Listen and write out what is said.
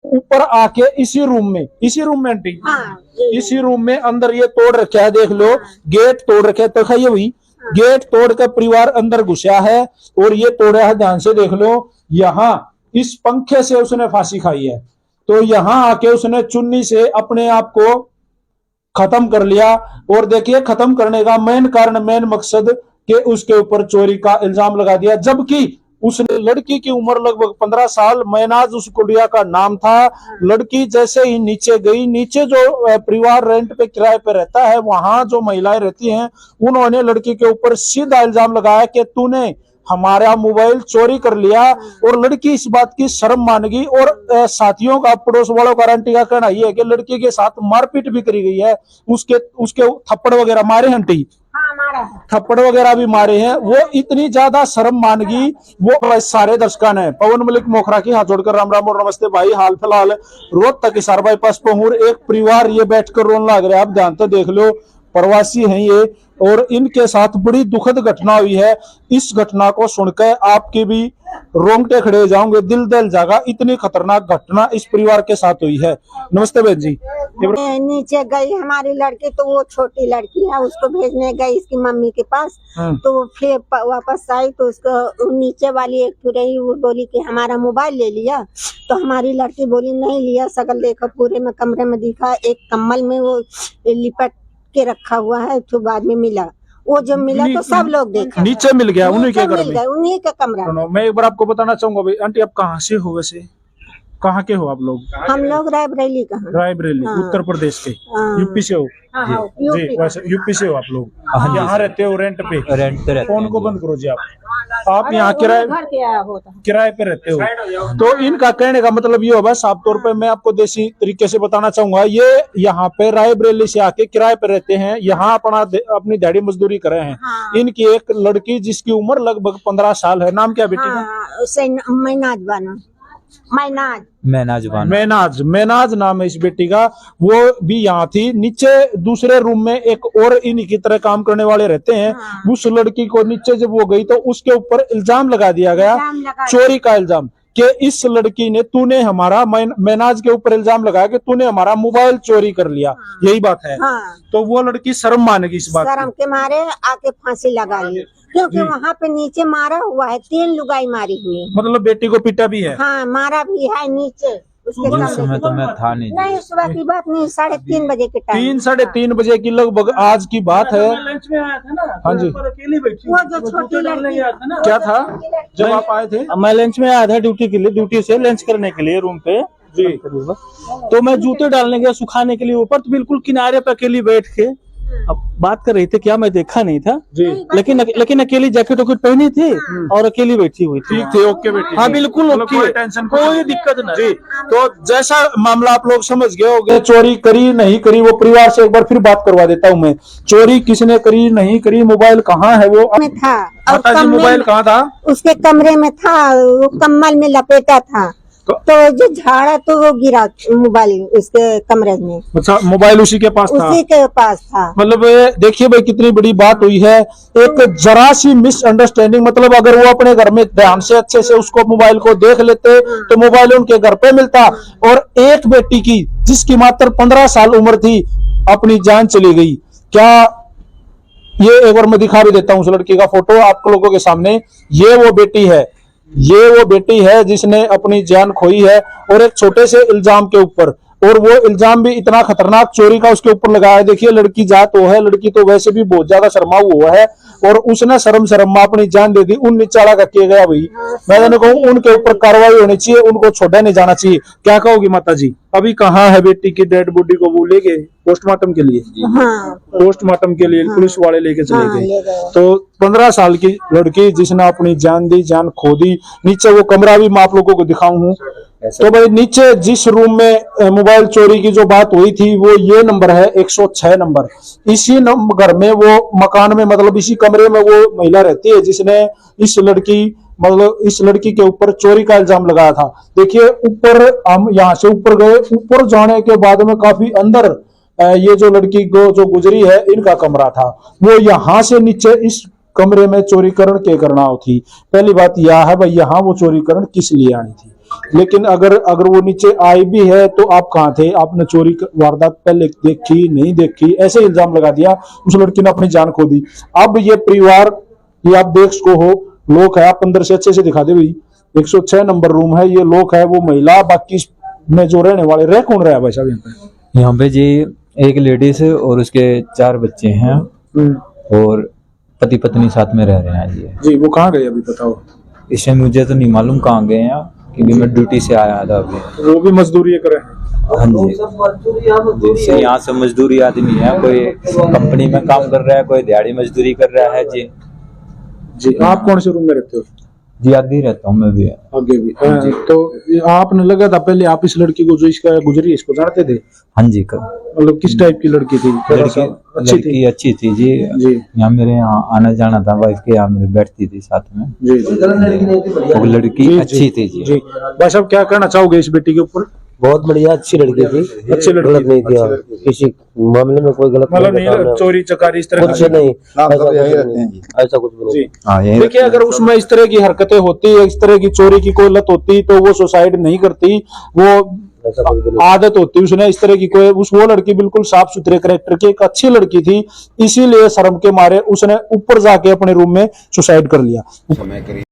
ऊपर आके इसी रूम में आंटी, इसी रूम में अंदर ये तोड़ रखा है, देख लो गेट तोड़ रखे है, तो खाइए वही गेट तोड़ कर परिवार अंदर घुसा है और ये तोड़ा है, ध्यान से देख लो। यहाँ इस पंखे से उसने फांसी खाई है, तो यहाँ आके उसने चुन्नी से अपने आप को खत्म कर लिया। और देखिए खत्म करने का मेन कारण, मेन मकसद कि उसके ऊपर चोरी का इल्जाम लगा दिया, जबकि उसने लड़की की उम्र लगभग 15 साल, मैनाज उस कुड़िया का नाम था। लड़की जैसे ही नीचे गई, नीचे जो परिवार रेंट पे किराए पे रहता है, वहां जो महिलाएं रहती हैं, उन्होंने लड़की के ऊपर सीधा इल्जाम लगाया कि तूने हमारा मोबाइल चोरी कर लिया। और लड़की इस बात की शर्म मान गई। और साथियों का, पड़ोस वालों का, आंटी का कहना यह है कि लड़की के साथ मारपीट भी करी गई है, उसके थप्पड़ वगैरह मारे आंटी, थप्पड़ वगैरह भी मारे हैं। वो इतनी ज्यादा शर्म मान गई। वो सारे दर्शकों ने पवन मलिक मोखरा की हाथ जोड़कर राम राम और नमस्ते भाई। हाल फिलहाल रोहतक हिसार बाईपास पहुंच एक परिवार ये बैठकर रोने लग रहा है, आप ध्यान तो देख लो, प्रवासी हैं ये, और इनके साथ बड़ी दुखद घटना हुई है। इस घटना को सुनकर आपके भी रोंगटे खड़े हो जाओगे, दिल दहल जाएगा, इतनी खतरनाक घटना इस परिवार के साथ हुई है। नमस्ते बहन जी। नीचे गई हमारी लड़की, तो वो छोटी लड़की है, उसको भेजने गई इसकी मम्मी के पास, तो फिर वापस आई तो उसको नीचे वाली एक रही, वो बोली कि हमारा मोबाइल ले लिया। तो हमारी लड़की बोली नहीं लिया, सगल देखा पूरे में कमरे में दिखा, एक कम्बल में वो लिपट के रखा हुआ है। तो बाद में मिला, वो जब मिला तो सब लोग देखा, नीचे मिल गया, उन्हीं के घर में, उन्हीं का कमरा। मैं एक बार आपको बताना चाहूंगा भाई, आंटी आप कहाँ से हो वैसे, कहाँ के हो आप लोग? हम लोग रायबरेली का, रायबरेली उत्तर प्रदेश के, यूपी से हो? जी, वैसे यूपी से हो आप लोग, यहाँ रहते हो रेंट पे? फोन को बंद करो जी। आप यहाँ किराए पे रहते हो, तो इनका कहने का मतलब ये होगा, साफ तौर पे मैं आपको देसी तरीके से बताना चाहूंगा, ये यहाँ पे रायबरेली से आके किराए पे रहते हैं, यहाँ अपनी दिहाड़ी मजदूरी कर रहे हैं। इनकी एक लड़की जिसकी उम्र लगभग 15 साल है, नाम क्या बेटी का? मैनाज नाम है इस बेटी का। वो भी यहाँ थी। नीचे दूसरे रूम में एक और इन्हीं की तरह काम करने वाले रहते हैं। उस लड़की को नीचे जब वो गई तो उसके ऊपर इल्जाम लगा दिया गया, चोरी का इल्जाम, कि इस लड़की ने, तूने हमारा, मैनाज के ऊपर इल्जाम लगाया कि तूने हमारा मोबाइल चोरी कर लिया, यही बात है। तो वो लड़की शर्म मानेगी इस बात, शर्म के मारे आके फांसी लगा ली, क्योंकि वहाँ पे नीचे मारा हुआ है, 3 लुगाई मारी हुई है। मतलब बेटी को पीटा भी है? हाँ, मारा भी है नीचे। उसके समय तो मैं था नहीं, सुबह की बात नहीं, 3:30 बजे के टाइम, 3-3:30 बजे की लगभग आज की बात है। लंच में आया था ना, हाँ जी, अकेली बैठी, वो जो छोटी लड़की था, क्या था जब आप आए थे? मैं लंच में आया था ड्यूटी के लिए, ड्यूटी से लंच करने के लिए रूम पे जी। तो मैं जूते डालने गया सुखाने के लिए ऊपर, तो बिल्कुल किनारे पे अकेली बैठ के अब बात कर रही थी, क्या मैं देखा नहीं था जी, लेकिन अकेली जैकेट वैकेट पहनी थी और अकेली बैठी हुई थी। ठीक थे, ओके बेटी? हाँ बिल्कुल ओके, कोई टेंशन, कोई दिक्कत नहीं। तो जैसा मामला आप लोग समझ गए होंगे, चोरी करी नहीं करी, वो परिवार से एक बार फिर बात करवा देता हूँ मैं। चोरी किसने करी नहीं करी, मोबाइल कहाँ है वो था, माता जी, मोबाइल कहाँ था? उसके कमरे में था, वो कम्बल में लपेटा था, तो जो झाड़ा तो वो गिरा मोबाइल उसके कमरे में। अच्छा, मोबाइल उसी के पास था? उसी के पास था। मतलब देखिए भाई कितनी बड़ी बात हुई है, एक जरा सी मिसअंडरस्टैंडिंग, मतलब अगर वो अपने घर में ध्यान से अच्छे से उसको मोबाइल को देख लेते तो मोबाइल उनके घर पे मिलता। और एक बेटी की जिसकी मात्र 15 साल उम्र थी, अपनी जान चली गई। क्या ये एक बार मैं दिखा भी देता हूँ उस लड़की का फोटो आप लोगों के सामने। ये वो बेटी है, ये वो बेटी है जिसने अपनी जान खोई है, और एक छोटे से इल्जाम के ऊपर, और वो इल्जाम भी इतना खतरनाक चोरी का उसके ऊपर लगाया है। देखिए लड़की जात वो है, लड़की तो वैसे भी बहुत ज्यादा शर्मा हुआ है, और उसने शर्म अपनी जान दे दी। उन निचाड़ा का किया गया भाई, मैं कहूँ उनके ऊपर कार्रवाई होनी चाहिए, उनको छोड़ा नहीं जाना चाहिए। क्या कहोगी माता जी? अभी कहाँ है बेटी की डेड बॉडी को? वो ले गए पोस्टमार्टम के लिए? पोस्टमार्टम के लिए पुलिस वाले लेके चले गए। तो 15 साल की लड़की जिसने अपनी जान दी, जान खो दी। नीचे वो कमरा भी मैं आप लोगों को दिखाऊं। तो भाई नीचे जिस रूम में मोबाइल चोरी की जो बात हुई थी, वो ये नंबर है 106 नंबर। इसी घर में, वो मकान में, मतलब इसी कमरे में वो महिला रहती है जिसने इस लड़की के ऊपर चोरी का इल्जाम लगाया था। देखिए ऊपर, हम यहाँ से ऊपर गए, ऊपर जाने के बाद में काफी अंदर ये जो लड़की को जो गुजरी है, इनका कमरा था। वो यहाँ से नीचे इस कमरे में चोरी करण के करना थी। पहली बात यह है भाई, यहाँ वो चोरी करण किस लिए आनी थी? लेकिन अगर वो नीचे आई भी है तो आप कहाँ थे, आपने चोरी वारदात पहले देखी नहीं देखी, ऐसे इल्जाम लगा दिया, उस लड़की ने अपनी जान खो दी। अब ये परिवार, ये आप देख सको हो, लोग है, आप अंदर से अच्छे से दिखा दे भाई, 106 नंबर रूम है, ये लोग है, वो महिला, बाकी में जो रहने वाले, रह कौन रहा है भाई साहब यहाँ पे जी एक लेडीज और उसके 4 बच्चे हैं और पति पत्नी साथ में रह रहे हैं जी। वो कहाँ गए अभी बताओ? इसमें मुझे तो नहीं मालूम कहाँ गए हैं, क्योंकि मैं ड्यूटी से आया था अभी। वो भी मजदूरी करे? हाँ जी, जैसे यहाँ से मजदूरी आदमी है, कोई कंपनी में काम कर रहा है, कोई दिहाड़ी मजदूरी कर रहा है जी। आप कौन से रूम में रहते हो? जी आगे ही रहता हूँ मैं भी। आगे भी? तो आपने लगा था पहले, आप इस लड़की को जो इसका गुजरी इसको जानते थे? हाँ जी। मतलब किस टाइप की लड़की थी? लड़की अच्छी थी जी। यहाँ मेरे यहाँ आना जाना था, वाइफ के यहाँ मेरे बैठती थी साथ में जी। वो लड़की अच्छी थी जी। भाई साहब क्या कहना चाहोगे इस बेटी के ऊपर? बहुत बढ़िया, अच्छी लड़की थी, अच्छी लड़की गलत नहीं किया, किसी मामले में कोई गलत मतलब नहीं, चोरी चकारी इस तरह कुछ नहीं, ऐसा कुछ नहीं। देखिए, अगर उसमें इस तरह की हरकतें होती, इस तरह की चोरी की कोई लत होती तो वो सुसाइड नहीं करती, वो आदत होती उसने इस तरह की कोई, वो लड़की बिल्कुल साफ सुथरे कैरेक्टर की एक अच्छी लड़की थी, इसीलिए शर्म के मारे उसने ऊपर जाके अपने रूम में सुसाइड कर लिया।